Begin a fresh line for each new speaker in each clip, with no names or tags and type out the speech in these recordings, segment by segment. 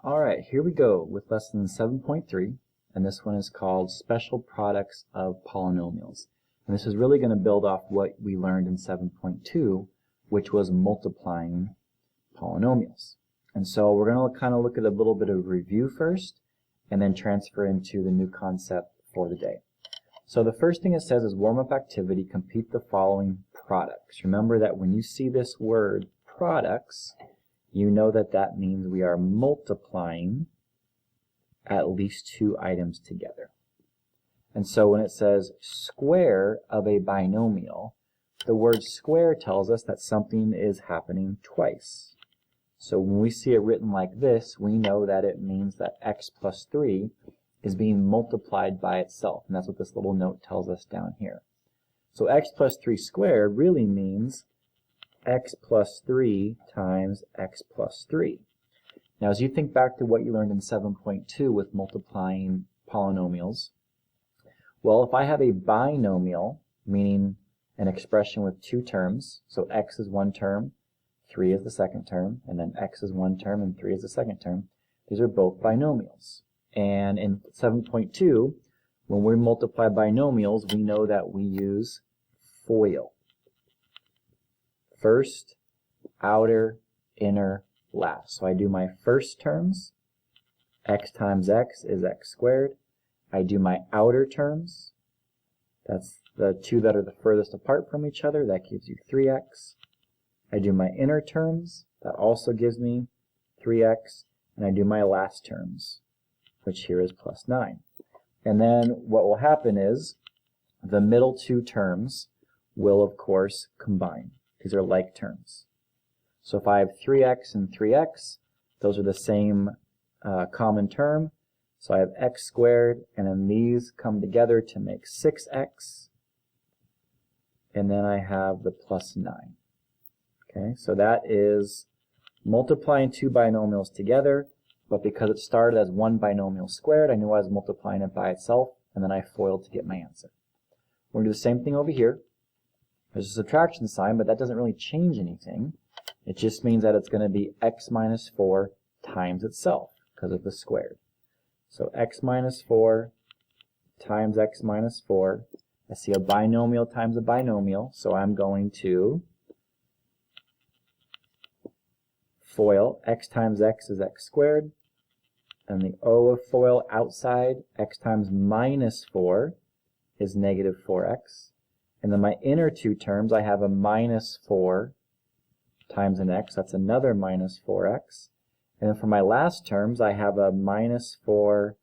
Alright, here we go with lesson 7.3, and this one is called Special Products of Polynomials. And this is really going to build off what we learned in 7.2, which was multiplying polynomials. And so we're going to kind of look at a little bit of review first, and then transfer into the new concept for the day. So the first thing it says is warm-up activity, complete the following products. Remember that when you see this word products, you know that that means we are multiplying at least two items together. And so when it says square of a binomial, the word square tells us that something is happening twice. So when we see it written like this, we know that it means that x plus 3 is being multiplied by itself. And that's what this little note tells us down here. So x plus 3 squared really means x plus 3 times x plus 3. Now as you think back to what you learned in 7.2 with multiplying polynomials, well, if I have a binomial, meaning an expression with two terms, so x is one term, 3 is the second term, and then x is one term and 3 is the second term, these are both binomials. And in 7.2, when we multiply binomials, we know that we use FOIL. First, outer, inner, last. So I do my first terms, x times x is x squared. I do my outer terms, that's the two that are the furthest apart from each other, that gives you 3x. I do my inner terms, that also gives me 3x. And I do my last terms, which here is plus 9. And then what will happen is the middle two terms will, of course, combine. These are like terms. So if I have 3x and 3x, those are the same common term. So I have x squared, and then these come together to make 6x. And then I have the plus 9. Okay, so that is multiplying two binomials together, but because it started as one binomial squared, I knew I was multiplying it by itself, and then I FOILed to get my answer. We're going to do the same thing over here. There's a subtraction sign, but that doesn't really change anything. It just means that it's going to be x minus 4 times itself because of the squared. So x minus 4 times x minus 4. I see a binomial times a binomial, so I'm going to FOIL. X times x is x squared. And the O of FOIL outside, x times minus 4 is negative 4x. And then my inner two terms, I have a minus 4 times an x. That's another minus 4x. And then for my last terms, I have a minus 4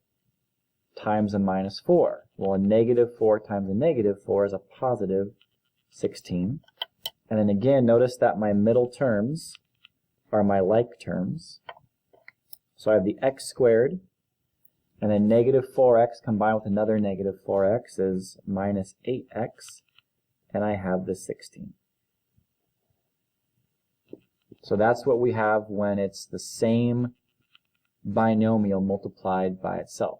times a minus 4. Well, a negative 4 times a negative 4 is a positive 16. And then again, notice that my middle terms are my like terms. So I have the x squared, and then negative 4x combined with another negative 4x is minus 8x. And I have the 16. So that's what we have when it's the same binomial multiplied by itself.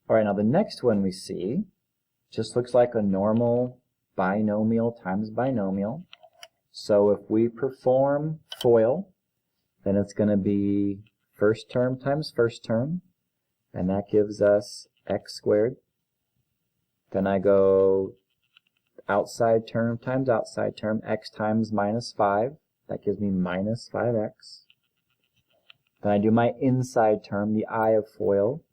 Alright, now the next one we see just looks like a normal binomial times binomial. So if we perform FOIL, then it's going to be first term times first term, and that gives us x squared. Then I go outside term times outside term, x times minus 5. That gives me minus 5x. Then I do my inside term, the I of FOIL.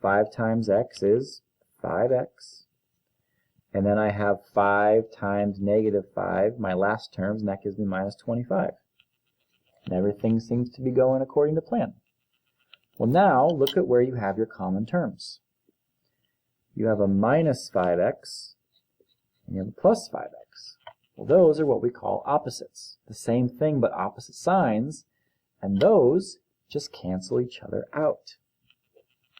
5 times x is 5x. And then I have 5 times negative 5, my last terms, and that gives me minus 25. And everything seems to be going according to plan. Well, now look at where you have your common terms. You have a minus 5x, and you have a plus 5x. Well, those are what we call opposites. The same thing, but opposite signs, and those just cancel each other out.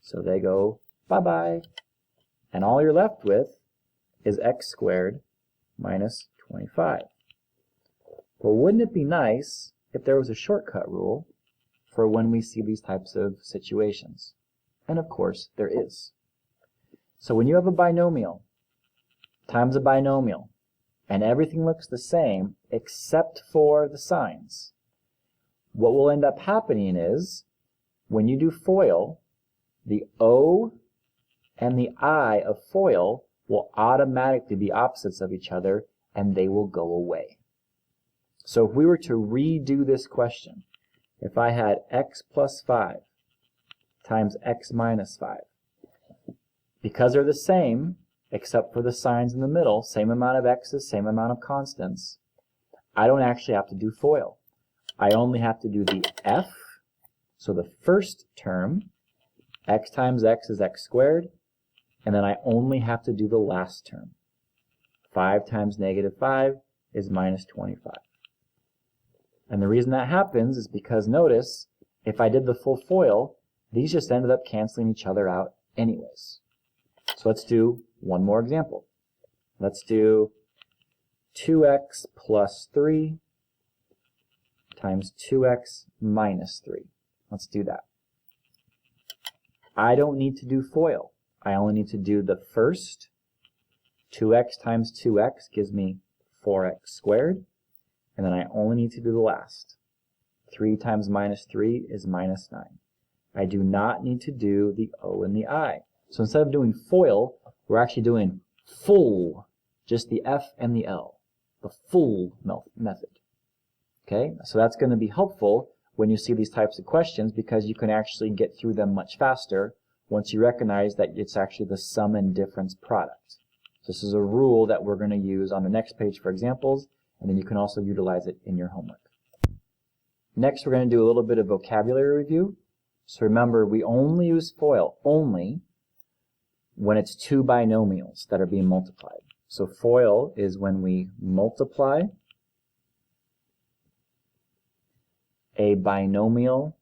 So they go bye-bye. And all you're left with is x squared minus 25. Well, wouldn't it be nice if there was a shortcut rule for when we see these types of situations? And of course, there is. So when you have a binomial times a binomial, and everything looks the same except for the signs, what will end up happening is when you do FOIL, the O and the I of FOIL will automatically be opposites of each other, and they will go away. So if we were to redo this question, if I had x plus 5 times x minus 5, because they're the same, except for the signs in the middle, same amount of x's, same amount of constants, I don't actually have to do FOIL. I only have to do the f, so the first term, x times x is x squared, and then I only have to do the last term. 5 times negative 5 is minus 25. And the reason that happens is because, notice, if I did the full FOIL, these just ended up canceling each other out anyways. So let's do one more example. Let's do 2x plus 3 times 2x minus 3. Let's do that. I don't need to do FOIL. I only need to do the first. 2x times 2x gives me 4x squared. And then I only need to do the last. 3 times minus 3 is minus 9. I do not need to do the O and the I. So instead of doing FOIL, we're actually doing full, just the F and the L, the full method. Okay, so that's going to be helpful when you see these types of questions, because you can actually get through them much faster once you recognize that it's actually the sum and difference product. This is a rule that we're going to use on the next page for examples, and then you can also utilize it in your homework. Next, we're going to do a little bit of vocabulary review. So remember, we only use FOIL only when it's two binomials that are being multiplied. So FOIL is when we multiply a binomial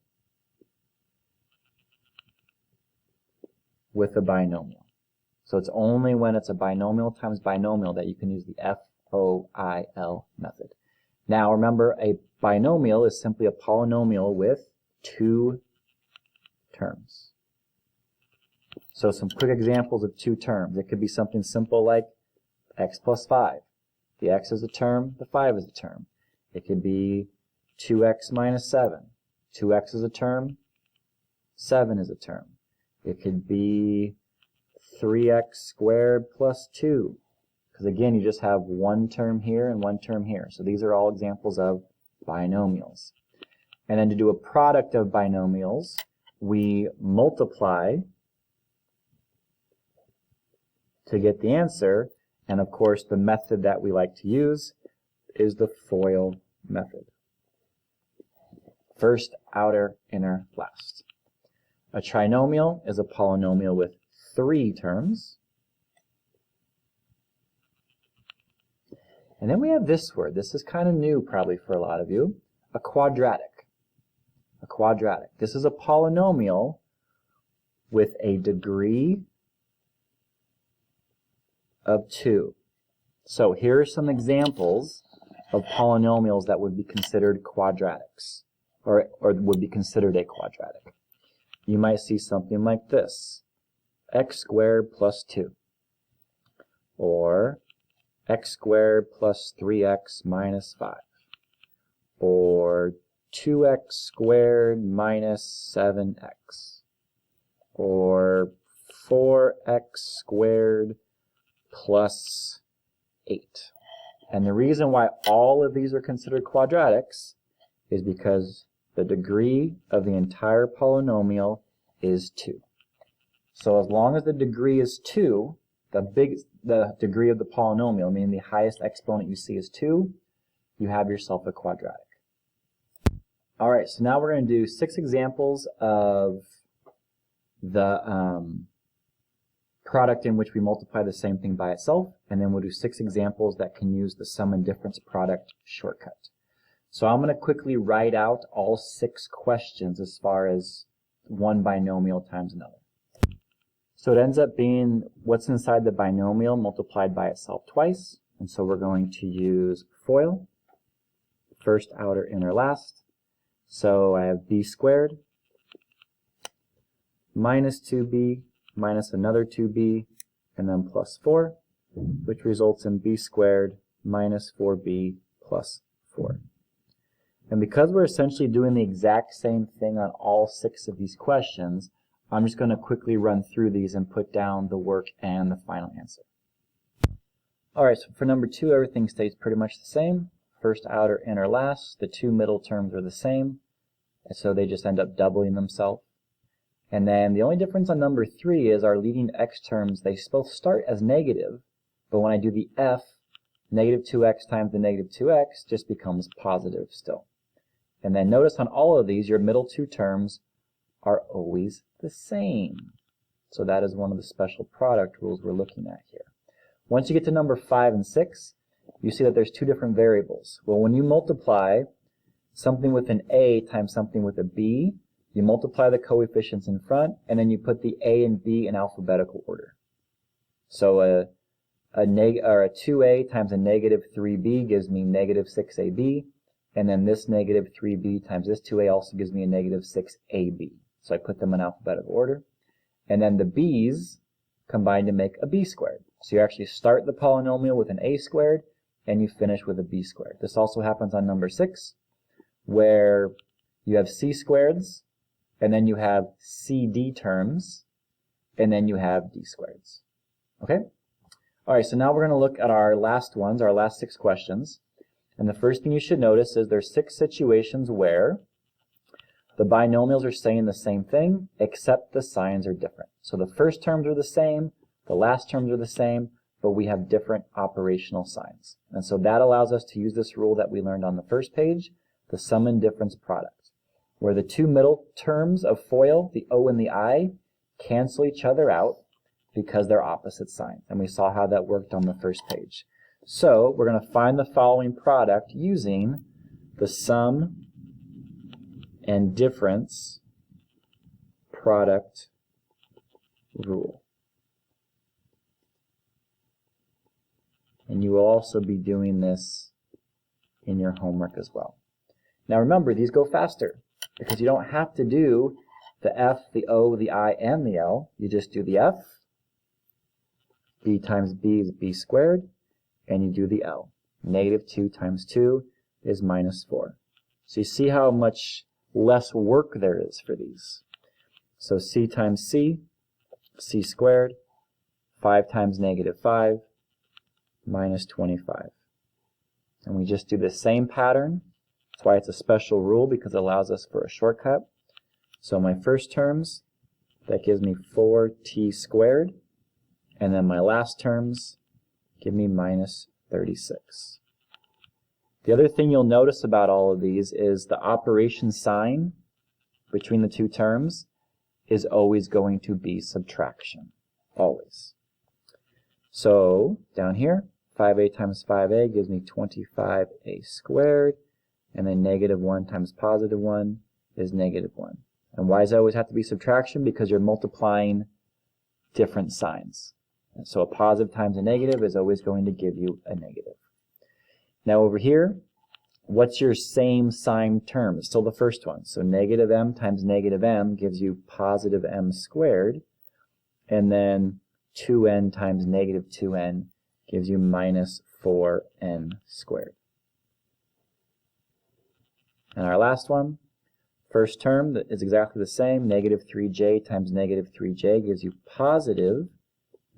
with a binomial. So it's only when it's a binomial times binomial that you can use the FOIL method. Now remember, a binomial is simply a polynomial with two terms. So some quick examples of two terms. It could be something simple like x plus 5. The x is a term, the 5 is a term. It could be 2x minus 7. 2x is a term, 7 is a term. It could be 3x squared plus 2. Because again, you just have one term here and one term here. So these are all examples of binomials. And then to do a product of binomials, we multiply to get the answer. And of course, the method that we like to use is the FOIL method. First, outer, inner, last. A trinomial is a polynomial with 3 terms. And then we have this word. This is kind of new probably for a lot of you. A quadratic. A quadratic. This is a polynomial with a degree of 2. So here are some examples of polynomials that would be considered quadratics, or would be considered a quadratic. You might see something like this: x squared plus 2, or x squared plus 3x minus 5, or 2x squared minus 7x, or 4x squared plus 8. And the reason why all of these are considered quadratics is because the degree of the entire polynomial is 2. So as long as the degree is 2, the degree of the polynomial, meaning the highest exponent you see is 2, you have yourself a quadratic. Alright, so now we're going to do 6 examples of the product in which we multiply the same thing by itself, and then we'll do 6 examples that can use the sum and difference product shortcut. So I'm going to quickly write out all 6 questions as far as one binomial times another. So it ends up being what's inside the binomial multiplied by itself twice, and so we're going to use FOIL, first, outer, inner, last. So I have b squared minus 2b minus another 2b, and then plus 4, which results in b squared minus 4b plus 4. And because we're essentially doing the exact same thing on all 6 of these questions, I'm just going to quickly run through these and put down the work and the final answer. Alright, so for number 2, everything stays pretty much the same. First, outer, inner, last. The 2 middle terms are the same, and so they just end up doubling themselves. And then the only difference on number 3 is our leading x terms, they both start as negative, but when I do the f, negative 2x times the negative 2x just becomes positive still. And then notice on all of these, your middle 2 terms are always the same. So that is one of the special product rules we're looking at here. Once you get to number 5 and 6, you see that there's 2 different variables. Well, when you multiply something with an a times something with a b, you multiply the coefficients in front, and then you put the a and b in alphabetical order. So a 2a times a negative 3b gives me negative 6ab, and then this negative 3b times this 2a also gives me a negative 6ab. So I put them in alphabetical order. And then the b's combine to make a b squared. So you actually start the polynomial with an a squared, and you finish with a b squared. This also happens on number 6, where you have c squareds, and then you have cd terms, and then you have d squareds. Okay? Alright, so now we're going to look at our last ones, our last 6 questions. And the first thing you should notice is there's 6 situations where the binomials are saying the same thing, except the signs are different. So the first terms are the same, the last terms are the same, but we have different operational signs. And so that allows us to use this rule that we learned on the first page, the sum and difference product, where the 2 middle terms of FOIL, the O and the I, cancel each other out because they're opposite signs. And we saw how that worked on the first page. So we're going to find the following product using the sum and difference product rule. And you will also be doing this in your homework as well. Now remember, these go faster because you don't have to do the F, the O, the I, and the L. You just do the F. B times B is B squared, and you do the L. Negative 2 times 2 is minus 4. So you see how much less work there is for these. So C times C, C squared, 5 times negative 5, minus 25. And we just do the same pattern. That's why it's a special rule, because it allows us for a shortcut. So my first terms, that gives me 4t squared. And then my last terms give me minus 36. The other thing you'll notice about all of these is the operation sign between the 2 terms is always going to be subtraction. Always. So down here, 5a times 5a gives me 25a squared. And then negative 1 times positive 1 is negative 1. And why does it always have to be subtraction? Because you're multiplying different signs. And so a positive times a negative is always going to give you a negative. Now over here, what's your same sign term? It's still the first one. So negative m times negative m gives you positive m squared. And then 2n times negative 2n gives you minus 4n squared. And our last one, first term is exactly the same. Negative 3j times negative 3j gives you positive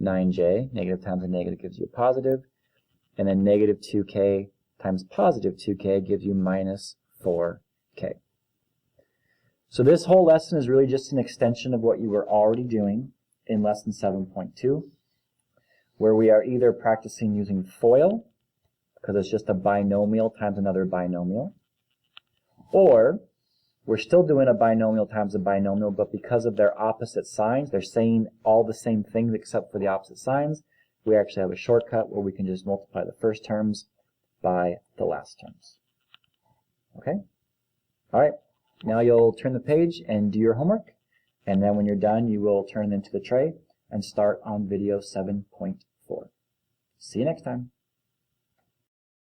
9j. Negative times a negative gives you a positive. And then negative 2k times positive 2k gives you minus 4k. So this whole lesson is really just an extension of what you were already doing in lesson 7.2, where we are either practicing using FOIL, because it's just a binomial times another binomial, or we're still doing a binomial times a binomial, but because of their opposite signs, they're saying all the same things except for the opposite signs, we actually have a shortcut where we can just multiply the first terms by the last terms. Okay? Alright, now you'll turn the page and do your homework, and then when you're done, you will turn it into the tray and start on video 7.4. See you next time.